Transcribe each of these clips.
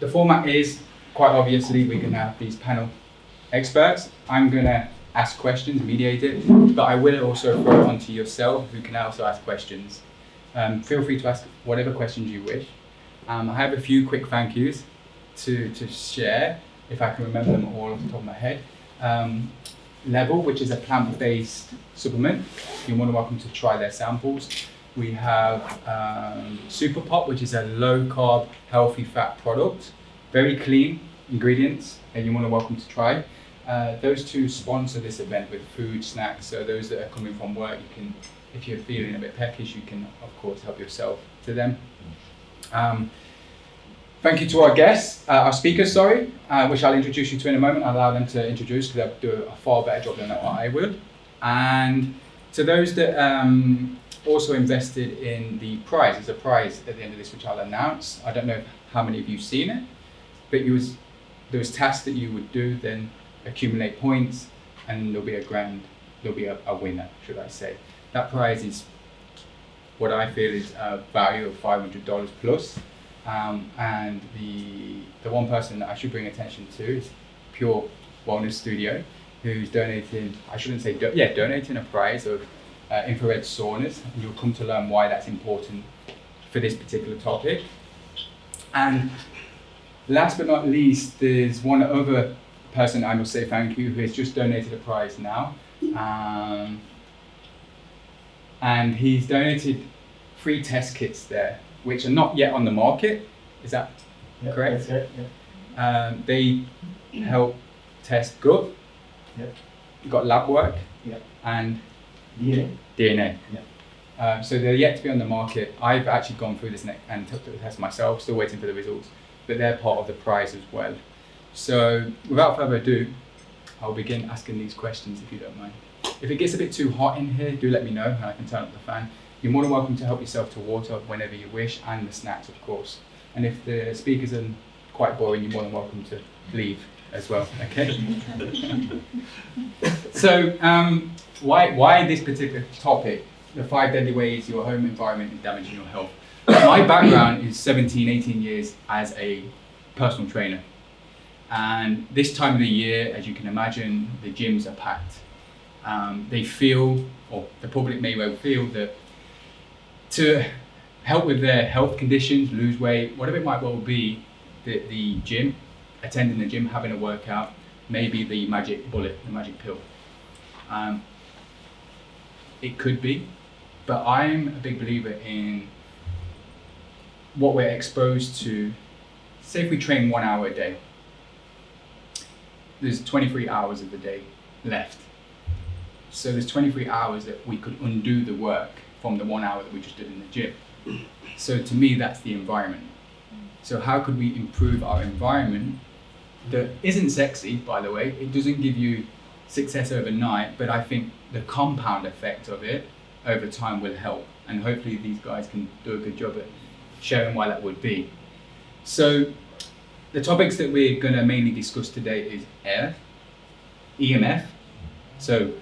the format is, quite obviously, we're going to have these panel experts. I'm going to ask questions, mediate it, but I will also throw it onto yourself, who can also ask questions. Feel free to ask whatever questions you wish. I have a few quick thank yous to share, if I can remember them all off the top of my head. Level, which is a plant-based supplement. You're more than welcome to try their samples. We have Super Pop, which is a low-carb, healthy fat product. Very clean ingredients, and you're more than welcome to try. Those two sponsor this event with food, snacks, so those that are coming from work, you can, if you're feeling a bit peckish, you can, of course, help yourself to them. Thank you to our guests, our speakers, which I'll introduce you to in a moment. I'll allow them to introduce because they'll do a far better job than what I would. And to those that also invested in the prize, there's a prize at the end of this which I'll announce. I don't know how many of you have seen it, but there was tasks that you would do, then accumulate points, and there'll be a winner, should I say. That prize is what I feel is a value of $500 plus. And the one person that I should bring attention to is Pure Wellness Studio, who's donating a prize of infrared saunas, and you'll come to learn why that's important for this particular topic. And last but not least, there's one other person I must say thank you, who has just donated a prize now. And he's donated 3 test kits there, which are not yet on the market. Is that correct? That's right, yeah. They help test gut, you've got lab work, and DNA. Yeah. So they're yet to be on the market. I've actually gone through this and took the test myself, still waiting for the results, but they're part of the prize as well. So without further ado, I'll begin asking these questions if you don't mind. If it gets a bit too hot in here, do let me know and I can turn up the fan. You're more than welcome to help yourself to water whenever you wish, and the snacks, of course. And if the speakers are quite boring, you're more than welcome to leave as well, okay? So, why this particular topic? The 5 deadly ways your home environment is damaging your health. My background is 17, 18 years as a personal trainer. And this time of the year, as you can imagine, the gyms are packed. They feel, or the public may well feel, that to help with their health conditions, lose weight, whatever it might well be, the gym, attending the gym, having a workout, may be the magic bullet, the magic pill. It could be, but I'm a big believer in what we're exposed to. Say if we train 1 hour a day, there's 23 hours of the day left. So there's 23 hours that we could undo the work from the 1 hour that we just did in the gym. So to me, that's the environment. So how could we improve our environment that isn't sexy, by the way? It doesn't give you success overnight, but I think the compound effect of it over time will help. And hopefully these guys can do a good job at showing why that would be. So the topics that we're going to mainly discuss today is air, EMF, so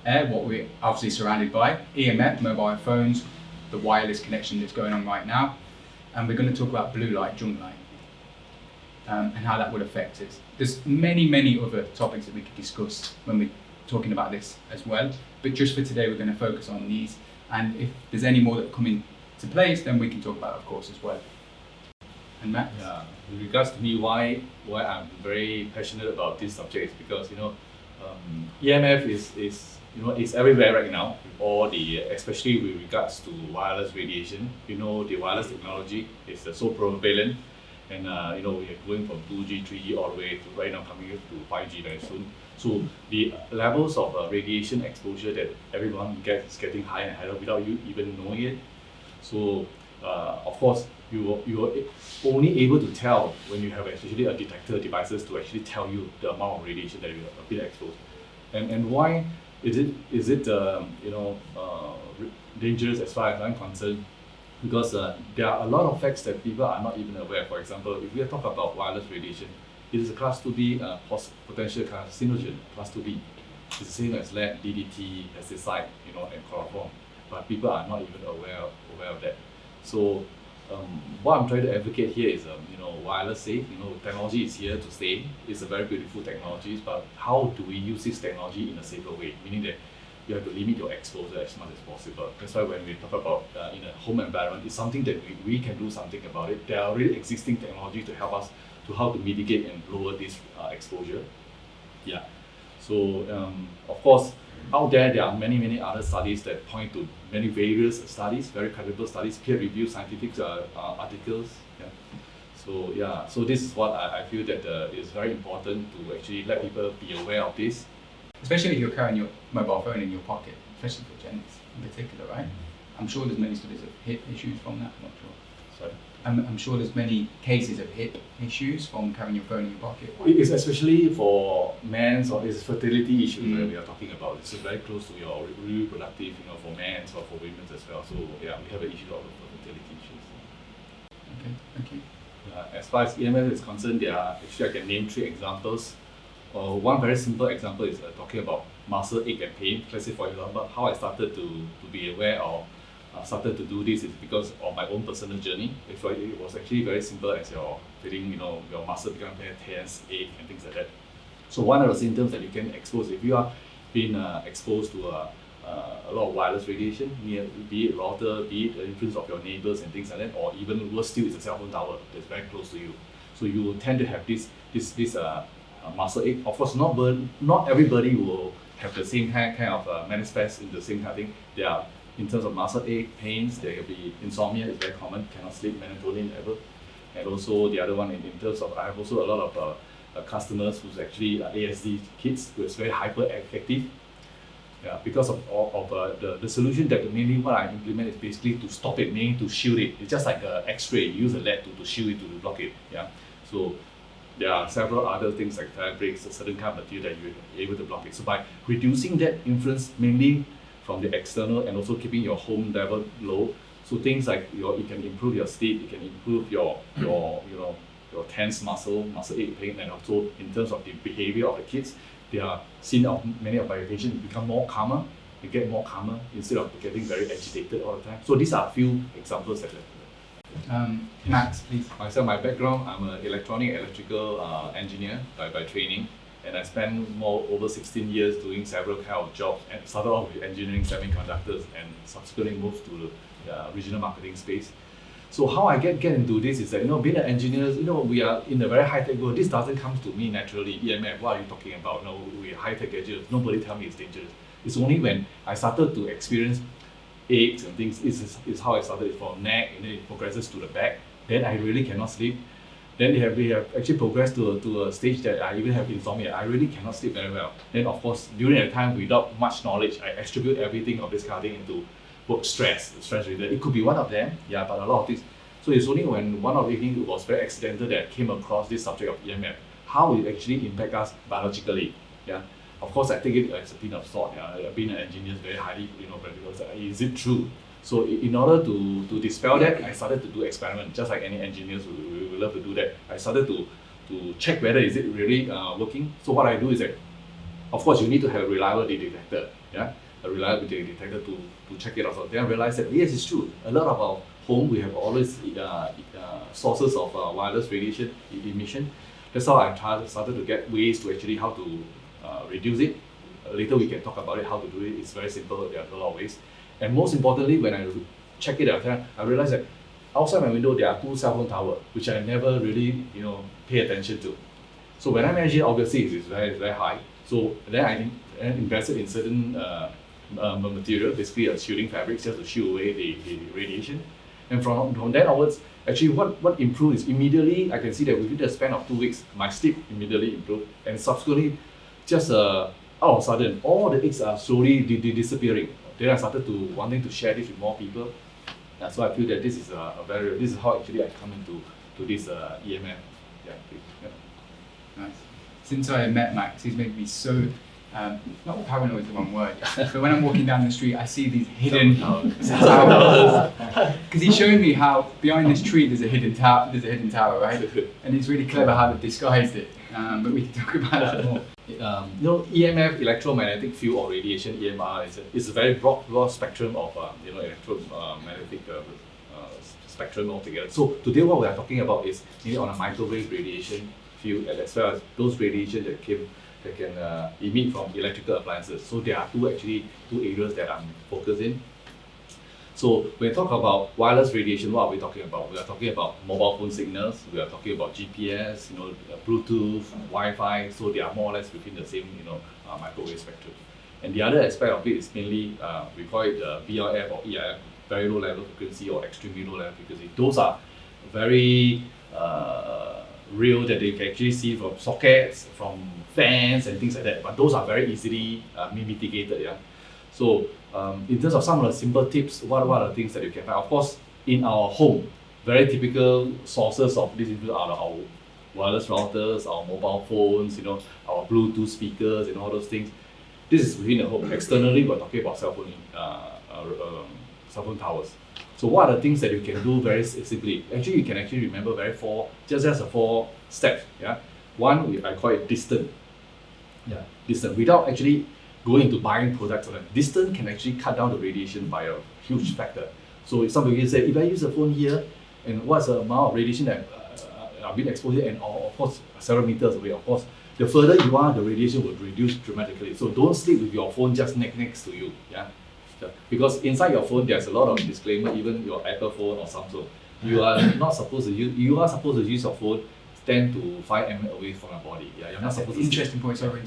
air, what we're obviously surrounded by, EMF, mobile phones, the wireless connection that's going on right now, and we're going to talk about blue light, junk light, and how that would affect us. There's many other topics that we could discuss when we're talking about this as well, but just for today we're going to focus on these, and if there's any more that come into place, then we can talk about it, of course, as well. And Matt? Yeah, with regards to me, why I'm very passionate about this subject is because EMF is it's everywhere right now. All the especially with regards to wireless radiation. The wireless technology is so prevalent, and we are going from 2G, 3G all the way to right now coming to 5G very soon. So the levels of radiation exposure that everyone gets is getting higher and higher without you even knowing it. So of course, you are only able to tell when you have especially a detector devices to actually tell you the amount of radiation that you are being exposed. And why is it dangerous as far as I'm concerned? Because there are a lot of facts that people are not even aware. For example, if we talk about wireless radiation, it is a class 2B potential carcinogen, class 2B. It's the same as lead, DDT, pesticide, and chloroform. But people are not even aware of that. So what I'm trying to advocate here is, wireless safe. Technology is here to stay. It's a very beautiful technology, but how do we use this technology in a safer way? Meaning that you have to limit your exposure as much as possible. That's why when we talk about in a home environment, it's something that we can do something about it. There are already existing technology to help us to how to mitigate and lower this exposure. Yeah. So of course, out there are many other studies that point to many various studies, very credible studies, peer-reviewed scientific articles. Yeah. So this is what I feel that is very important to actually let people be aware of this. Especially if you're carrying your mobile phone in your pocket, especially for gents in particular, right? I'm sure there's many studies of hip issues from that. I'm not sure. Sorry. I'm sure there's many cases of hip issues from carrying your phone in your pocket. It's especially for men, or it's fertility issues that we are talking about. It's very close to your reproductive, for men or for women as well. So yeah, we have an issue of fertility issues. Okay, thank you. As far as EMF is concerned, actually I can name 3 examples. One very simple example is talking about muscle ache and pain. Let's say, for example, how I started to be aware or started to do this is because of my own personal journey. It was actually very simple as you're feeling, your muscle become very tense, ache, and things like that. So one of the symptoms that you can expose, if you are being exposed to a lot of wireless radiation, be it router, be it the influence of your neighbors and things like that, or even worse still, is a cell phone tower that's very close to you. So you will tend to have this muscle ache. Of course, not everybody will have the same kind of manifest in the same kind of thing. There are, in terms of muscle ache, pains, there will be insomnia, is very common, cannot sleep, melatonin level. And also the other one in terms of, I have also a lot of customers who's actually ASD kids who is very hyperactive. Yeah, because of the solution that mainly what I implement is basically to stop it, meaning to shield it. It's just like an X-ray. You use a lead to shield it, to block it. Yeah. So there are several other things like fabrics, a certain kind of material that you're able to block it. So by reducing that influence mainly from the external and also keeping your home level low, so things like it can improve your sleep, it can improve your tense muscle ache, pain, and also in terms of the behavior of the kids, they are seen of many of my patients become more calmer. They get more calmer instead of getting very agitated all the time. So these are a few examples that. Max, please. Myself, my background, I'm an electrical engineer by training, and I spent over 16 years doing several kind of jobs, and started off with engineering semiconductors and subsequently moved to the regional marketing space. So how I get into this is that, being an engineer, we are in a very high-tech world. This doesn't come to me naturally. EMF, what are you talking about? We are high-tech gadgets. Nobody tell me it's dangerous. It's only when I started to experience aches and things, is how I started from neck, and then it progresses to the back. Then I really cannot sleep. Then we have actually progressed to a stage that I even have insomnia. I really cannot sleep very well. Then of course, during that time, without much knowledge, I attribute everything of this kind of thing into work stress related. It could be one of them, yeah, but a lot of things. So it's only when one of the things was very accidental that I came across this subject of EMF, how it actually impacts us biologically, yeah. Of course, I take it as a pinch of salt. Yeah, being an engineer is very highly, practical. Is it true? So in order to dispel that, I started to do experiments, just like any engineers who love to do that. I started to check whether is it really working. So what I do is that, of course, you need to have a reliable detector, yeah, a reliable detector to check it out. So then I realized that yes, it's true. A lot of our home, we have always sources of wireless radiation emission. That's how I started to get ways to actually how to reduce it. Later we can talk about it, how to do it. It's very simple. There are a lot of ways. And most importantly, when I check it out, I realized that outside my window there are 2 cell phone towers, which I never really pay attention to. So when I measure, obviously it's very, very high. So then I invested in certain material, basically a shielding fabric, just to shield away the radiation. And from then onwards, actually what improved is immediately I can see that within the span of 2 weeks, my sleep immediately improved, and subsequently, just out of a sudden, all the aches are slowly disappearing. Then I started to wanting to share this with more people. So I feel that this is this is how actually I come into this EMF. Yeah. Nice. Since I met Max, he's made me so not paranoid is the wrong word, but when I'm walking down the street, I see these hidden towers. Because he's showing me how behind this tree there's a hidden tower, right? And it's really clever how they've disguised it. But we can talk about that more. EMF, electromagnetic field or radiation, EMR, is a very broad spectrum of electromagnetic spectrum altogether. So today what we are talking about is mainly on a microwave radiation field, and as well as those radiation that can emit from electrical appliances. So there are two areas that I'm focused in. So when we talk about wireless radiation, what are we talking about? We are talking about mobile phone signals. We are talking about GPS, Bluetooth, Wi-Fi. So they are more or less within the same, microwave spectrum. And the other aspect of it is mainly we call it VLF or EIF, very low level frequency or extremely low level frequency. Those are very real that you can actually see from sockets, from fans and things like that. But those are very easily mitigated. Yeah. So in terms of some of the simple tips, what are the things that you can find? Of course, in our home, very typical sources of this are our wireless routers, our mobile phones, our Bluetooth speakers and all those things. This is within the home. Externally, we're talking about cell phone towers. So what are the things that you can do very simply? Actually, you can remember just 4 steps. Yeah. One, I call it distant. Yeah, distant. Without actually going into buying products on them. Distance can actually cut down the radiation by a huge factor. So some people say, if I use a phone here, and what's the amount of radiation that I've been exposed to, and of course several meters away, of course, the further you are, the radiation will reduce dramatically. So don't sleep with your phone just next to you. Yeah. Because inside your phone there's a lot of disclaimer, even your Apple phone or Samsung. You are supposed to use your phone 10 to 5 mm away from your body. Yeah, you're not supposed to. Interesting point. Sorry,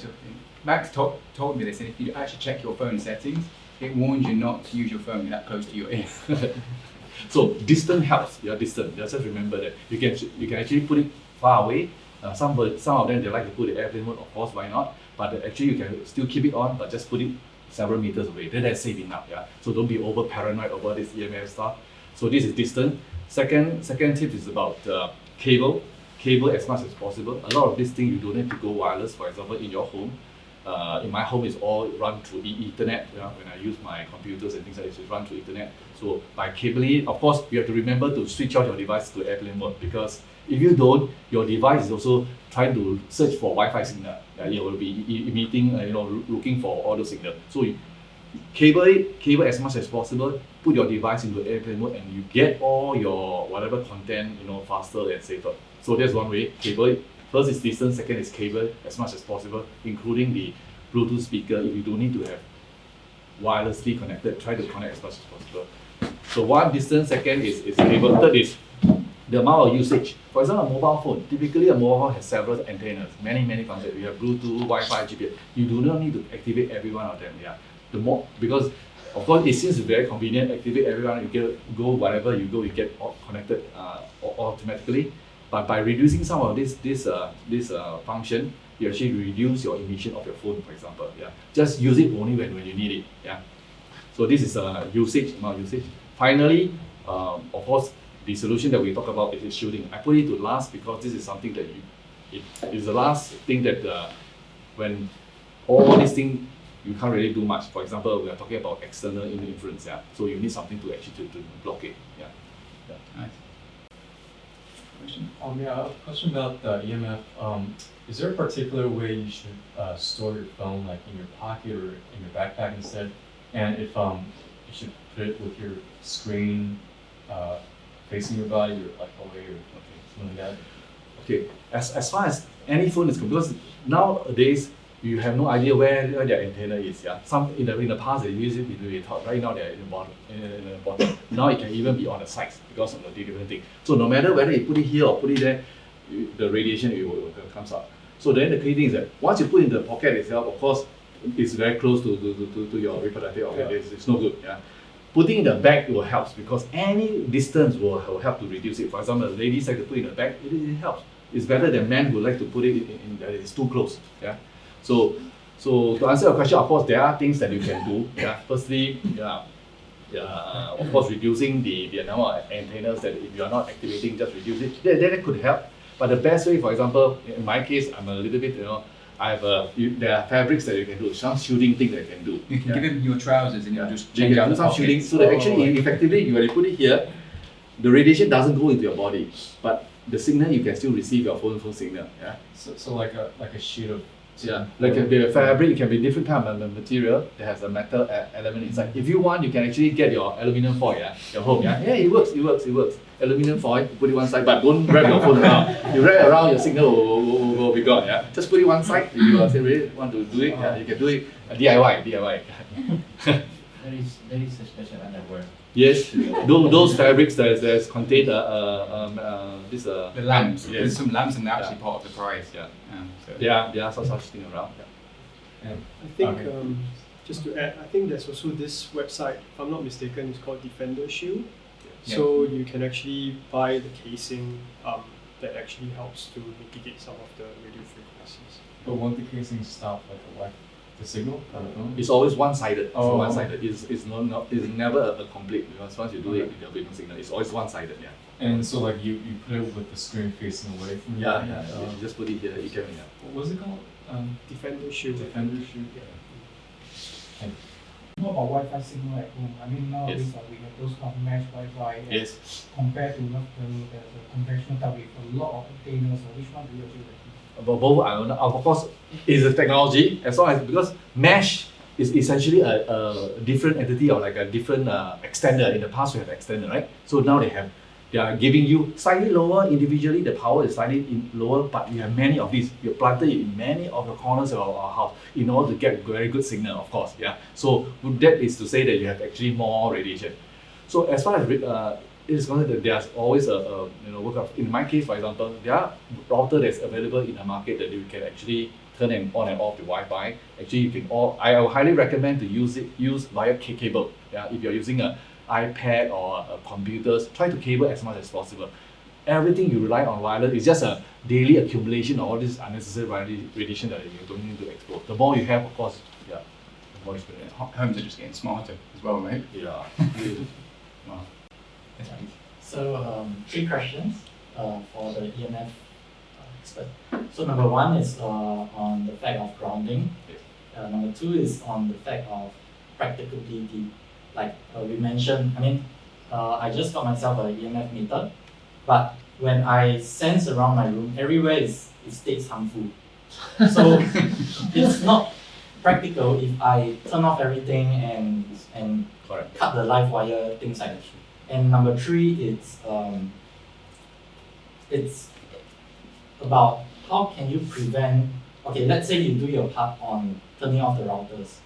Max told me this, and if you actually check your phone settings, it warns you not to use your phone that close to your ear. So distance helps. Yeah, distance. Just remember that you can actually put it far away. Some of them they like to put the airplane mode. Of course, why not? But actually you can still keep it on, but just put it several meters away. Then that's safe enough. Yeah. So don't be over paranoid over this EMF stuff. So this is distance. Second tip is about cable. Cable as much as possible. A lot of these things you don't have to go wireless. For example, in your home. In my home, it's all run through Ethernet. Yeah? When I use my computers and things like this, it's run through Ethernet. So by cabling, of course, you have to remember to switch out your device to airplane mode, because if you don't, your device is also trying to search for Wi-Fi signal. It will be emitting, looking for all those signals. So cable as much as possible. Put your device into airplane mode, and you get all your whatever content, faster and safer. So that's one way. Cable. First is distance, second is cable as much as possible, including the Bluetooth speaker. If you don't need to have wirelessly connected, try to connect as much as possible. So one, distance, second is cable, third is the amount of usage. For example, a mobile phone. Typically a mobile phone has several antennas, many functions. You have Bluetooth, Wi-Fi, GPS. You do not need to activate every one of them. Yeah. Because of course it seems very convenient, activate everyone, you go wherever you go, you get connected automatically. But by reducing some of this function, you actually reduce your emission of your phone, for example. Yeah, just use it only when you need it. Yeah. So this is amount usage. Finally, of course, the solution that we talk about is shielding. I put it to last because this is something that it is the last thing that when all these things you can't really do much. For example, we are talking about external influence. Yeah. So you need something to actually to block it. Yeah. Nice. A question about the EMF. Is there a particular way you should store your phone, like in your pocket or in your backpack instead? And if you should put it with your screen facing your body, or like away, or something like that? Okay. As far as any phone is concerned, because nowadays you have no idea where their antenna is. Yeah. Some in the past they used it between the top. Right now they're in the bottom. Now it can even be on the sides because of the different thing. So no matter whether you put it here or put it there, the radiation will comes out. So then the key thing is that once you put it in the pocket itself, of course, it's very close to your reproductive organ. Yeah. It's no good. Yeah. Putting in the bag will help, because any distance will help to reduce it. For example, ladies like to put it in the bag, it helps. It's better than men who like to put it in that it's too close. Yeah. So to answer your question, of course, there are things that you can do. Yeah. Firstly, of course, reducing the number of antennas that if you are not activating, just reduce it. That could help. But the best way, for example, in my case, I'm a little bit, I have there are fabrics that you can do, some shielding thing that you can do. You can give him your trousers and you'll just change out some shielding, so that actually effectively when you put it here, the radiation doesn't go into your body, but the signal you can still receive your phone signal. Yeah. So like a sheet of Yeah, like it can be a fabric, it can be different kind of material that has a metal element inside. If you want, you can actually get your aluminum foil, your home, yeah, it works. Aluminum foil, put it one side, but don't wrap your phone around. You wrap it around, your signal will be gone, yeah. Just put it one side. If you really want to do it, you can do it. DIY. There is a special underwear. Yes, those fabrics that contain this The lamps. yes. There's some lamps and they're actually Yeah. part of the price. Yeah. So. There are such thing around. Yeah. And I think, Okay. just to add, I think there's also this website, if I'm not mistaken, it's called Defender Shield. Yeah. So you can actually buy the casing that actually helps to mitigate some of the radio frequencies. but won't the casing stop like the signal on the phone? It's always one-sided. Oh. One-sided. It's never a complete, because once you do it, there'll be no signal. It's always one-sided. Yeah. And so like you put it with the screen facing away from you. You just put it here. You can. Yeah. What was it called? Defender Shield. Defender shoot. What about Wi-Fi signal at home? I mean, nowadays Yes. we have those kind of mesh Wi-Fi. Yes. Compared to the conventional type with a lot of antennas, which one do you actually recommend? But both, I don't know. Of course, is a technology as long as because mesh is essentially a different entity or like a different extender. In the past, we have extender, right? So now they are giving you slightly lower individually. The power is slightly lower, but you have many of these. You planted it in many of the corners of our house in order to get very good signal, of course. Yeah. So that is to say that you have actually more radiation. So as far as it is concerned, there's always a workup. In my case, for example, there are router that's available in the market that you can actually turn and on and off the Wi-Fi. Actually, you can I would highly recommend to use via cable. Yeah, if you're using a iPad or a computers, try to cable as much as possible. Everything you rely on wireless is just a daily accumulation of all this unnecessary radiation that you don't need to explore. The more you have, of course, the more it's going Homes are just getting smarter as well, right? Yeah. Wow. Yes, please. So 3 questions for the EMF expert. So number 1 is on the fact of grounding. Number 2 is on the fact of practicability. Like we mentioned, I mean, I just got myself an EMF meter, but when I sense around my room, everywhere it states harmful. So it's not practical if I turn off everything and Correct. cut the live wire, things like that. And number 3, it's about how can you prevent, okay, let's say you do your part on turning off the routers,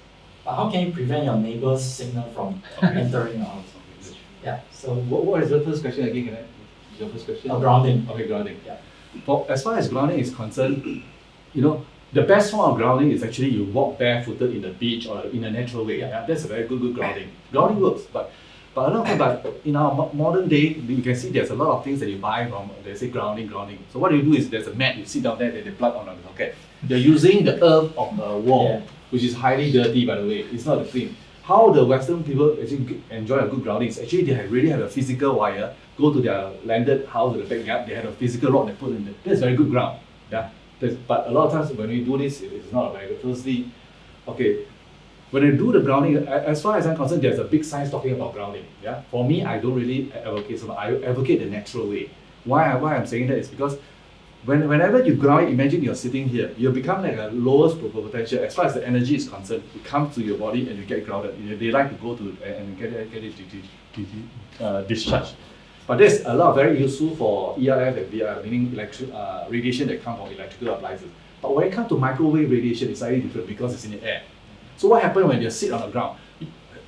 but how can you prevent your neighbor's signal from entering your house? Yeah, so What is the first question again? Can I? Your first question? grounding. Okay, grounding. Yeah. As far as grounding is concerned, the best form of grounding is actually you walk barefooted in the beach or in a natural way. Yeah, that's a very good grounding. Grounding works, but a lot of time, but in our modern day, you can see there's a lot of things that you buy from. They say grounding. So what you do is there's a mat. You sit down there, then they plug on the socket. They're using the earth of the wall, which is highly dirty, by the way. It's not clean. How the Western people actually enjoy a good grounding is actually they really have a physical wire. Go to their landed house at the backyard. They have a physical rod they put in there. That's very good ground. Yeah. But a lot of times when we do this, it's not very good. Firstly, okay, when I do the grounding, as far as I'm concerned, there's a big science talking about grounding. Yeah. For me, I don't really advocate so much. I advocate the natural way. Why I'm saying that is because whenever you ground, imagine you're sitting here, you become like a lowest potential. As far as the energy is concerned, it comes to your body and you get grounded. They like to go to and get it discharged. But there's a lot very useful for ERF and VR, meaning radiation that comes from electrical appliances. But when it comes to microwave radiation, it's slightly different because it's in the air. So what happens when you sit on the ground?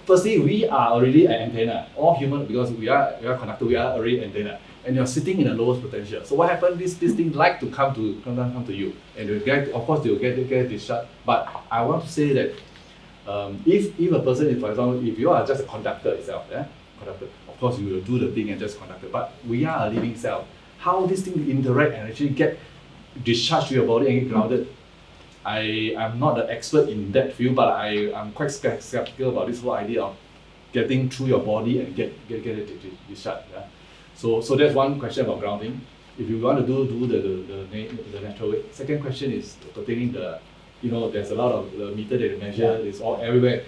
Firstly, we are already an antenna. All human, because we are conductor, we are already antenna. And you're sitting in the lowest potential. So what happens? This thing like to come to you, and you get, of course, you'll get discharged. But I want to say that if a person is, for example, if you are just a conductor itself, conductor, of course you will do the thing and just conductor. But we are a living cell. How this thing interact and actually get discharged to your body and get grounded? I'm not the expert in that field, but I'm quite skeptical about this whole idea of getting through your body and get it discharged. Yeah? So that's one question about grounding. If you want to do the natural way. Second question is pertaining there's a lot of the meter that you measure. It's all everywhere.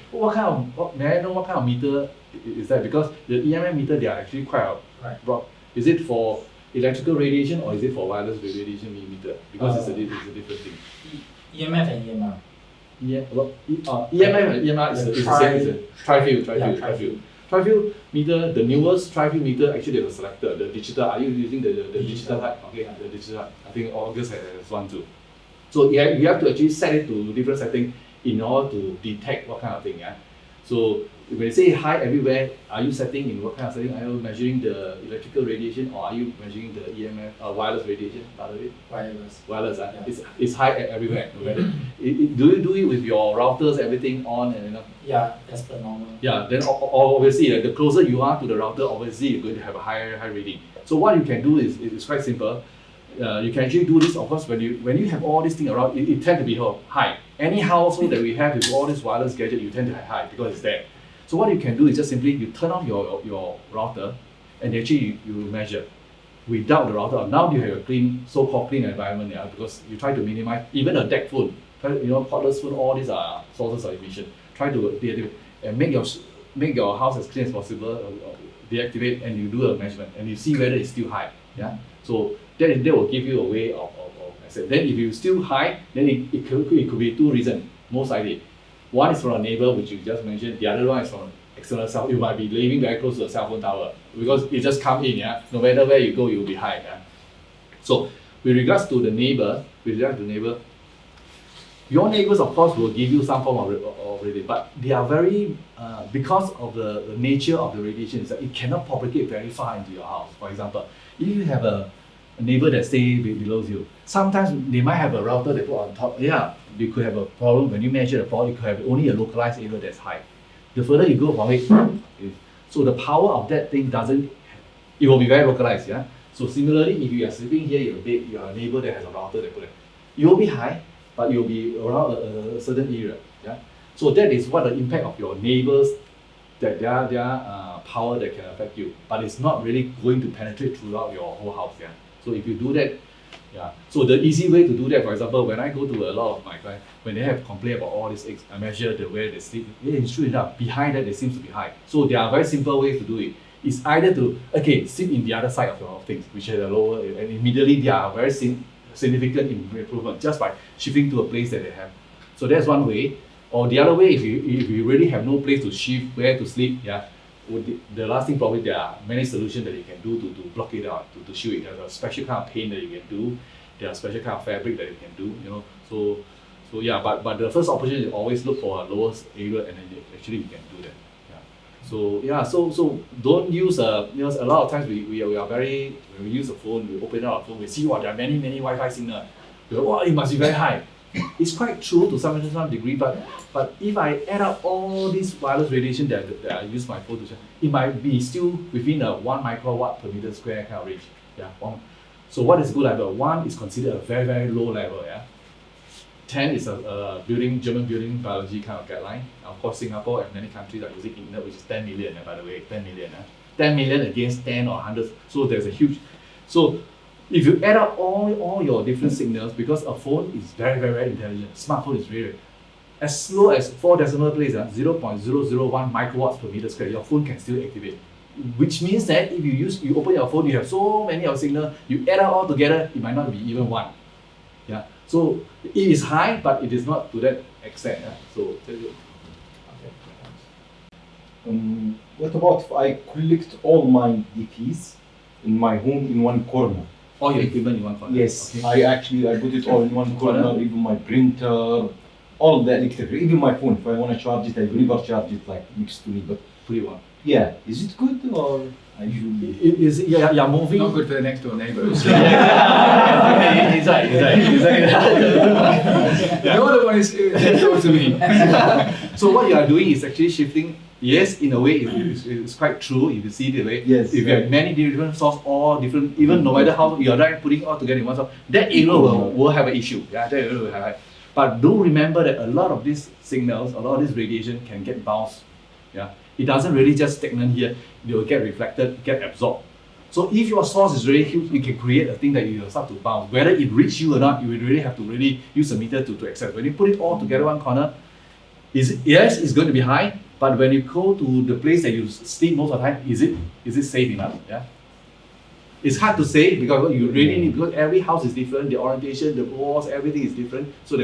May I know what kind of meter is that? Because the EMF meter, they are actually quite broad. Is it for electrical radiation or is it for wireless radiation meter? Because it's a different thing. EMF and EMR. Yeah, well, EMF and EMR is the same. It's a tri-field. Tri-field meter, the newest tri-field meter, actually there's a selector, the digital. Are you using the digital type? Okay, the digital type. I think August has one too. So you have to actually set it to different settings in order to detect what kind of thing. Yeah. So when you say high everywhere, are you setting in what kind of setting? Are you measuring the electrical radiation or are you measuring the EMF wireless radiation? By the way, wireless. Yeah. It's high everywhere. No matter. Do you do it with your routers, everything on and Yeah, that's the normal. Yeah, then obviously the closer you are to the router, obviously you're going to have a high reading. So what you can do is quite simple. You can actually do this, of course, when you have all these things around, it tends to be high. Any household that we have with all these wireless gadgets, you tend to have high because it's there. So what you can do is just simply you turn on your router and actually you measure without the router. Now you have a so-called clean environment, yeah, because you try to minimize even a dead phone, cordless phone, all these are sources of emission. Try to deactivate and make your house as clean as possible, deactivate, and you do a measurement and you see whether it's still high. Yeah. So that will give you a way of access. Then if it's still high, then it could be two reasons, most likely. One is from a neighbor, which you just mentioned. The other one is from external cell. You might be living very close to a cell phone tower because it just come in. Yeah, no matter where you go, you will be high. Yeah? So with regards to the neighbor, your neighbors of course will give you some form of radiation, but they are very because of the nature of the radiation is that it cannot propagate very far into your house. For example, if you have a neighbor that stays below you, sometimes they might have a router they put on top. Yeah, you could have a problem when you measure the problem. You could have only a localized area that's high. The further you go from it, so the power of that thing it will be very localized. Yeah. So similarly, if you are sleeping here in a bed, you have a neighbor that has a router that put it, you will be high, but you'll be around a certain area. Yeah. So that is what the impact of your neighbors, that their power that can affect you, but it's not really going to penetrate throughout your whole house. Yeah. So if you do that, yeah. So the easy way to do that, for example, when I go to a lot of my clients, when they have complaint about all these eggs, I measure the way they sleep. It's true enough. Behind that, it seems to be high. So there are very simple ways to do it. It's either to sleep in the other side of your things, which is the lower, and immediately they are very significant improvement just by shifting to a place that they have. So that's one way. Or the other way, if you really have no place to shift, where to sleep, yeah. The last thing, probably there are many solutions that you can do to block it out, to shield it. There's a special kind of paint that you can do. There are special kind of fabric that you can do. So yeah. But the first opportunity is always look for a lowest area, and then actually you can do that. Yeah. So yeah. So don't use a lot of times we are very, when we use a phone, we open up our phone, we see there are many Wi-Fi signals. We go, it must be very high. It's quite true to some degree, but if I add up all this wireless radiation that I use my phone to check, it might be still within a 1 microwatt per meter square kind of range. Yeah. So what is good level? 1 is considered a very, very low level. Yeah. 10 is a German building biology kind of guideline. Of course, Singapore and many countries are using EMF, which is 10 million. By the way, 10 million. 10 million against 10 or 100. So there's a huge. So if you add up all your different signals, because a phone is very, very, very intelligent. Smartphone is very, as low as 4 decimal places, 0.001 microwatts per meter square, your phone can still activate. Which means that if you open your phone, you have so many of signals, you add up all together, it might not be even 1. Yeah. So it is high, but it is not to that extent. Yeah? So what about if I collect all my DPs in my home in one corner? All your equipment in one corner? Yes, okay. I put it all in one corner, even my printer, all the electric, even my phone. If I want to charge it, I never charge it like next to me. But put it on. Yeah, is it good or I should? You're moving. Not good for the next door neighbours. Exactly. You're the one who's next door to me. So what you are doing is actually shifting. Yes, in a way, it's quite true. If you see the way, yes, if you have many different sources, all different, even no matter how you are right, putting all together in one source, that area will have an issue. Yeah, that area will have. But do remember that a lot of these signals, a lot of this radiation can get bounced. Yeah, it doesn't really just stagnant here. It will get reflected, get absorbed. So if your source is really huge, you can create a thing that you will start to bounce. Whether it reaches you or not, you will really have to really use a meter to access. When you put it all together one corner, yes, it's going to be high. But when you go to the place that you sleep most of the time, is it safe enough? Yeah. It's hard to say because you really need, because every house is different, the orientation, the walls, everything is different. So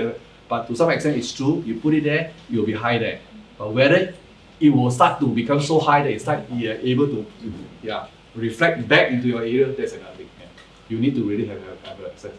But to some extent, it's true. You put it there, it will be high there. But whether it will start to become so high that it's able to reflect back into your area, that's another thing. Yeah. You need to really have access.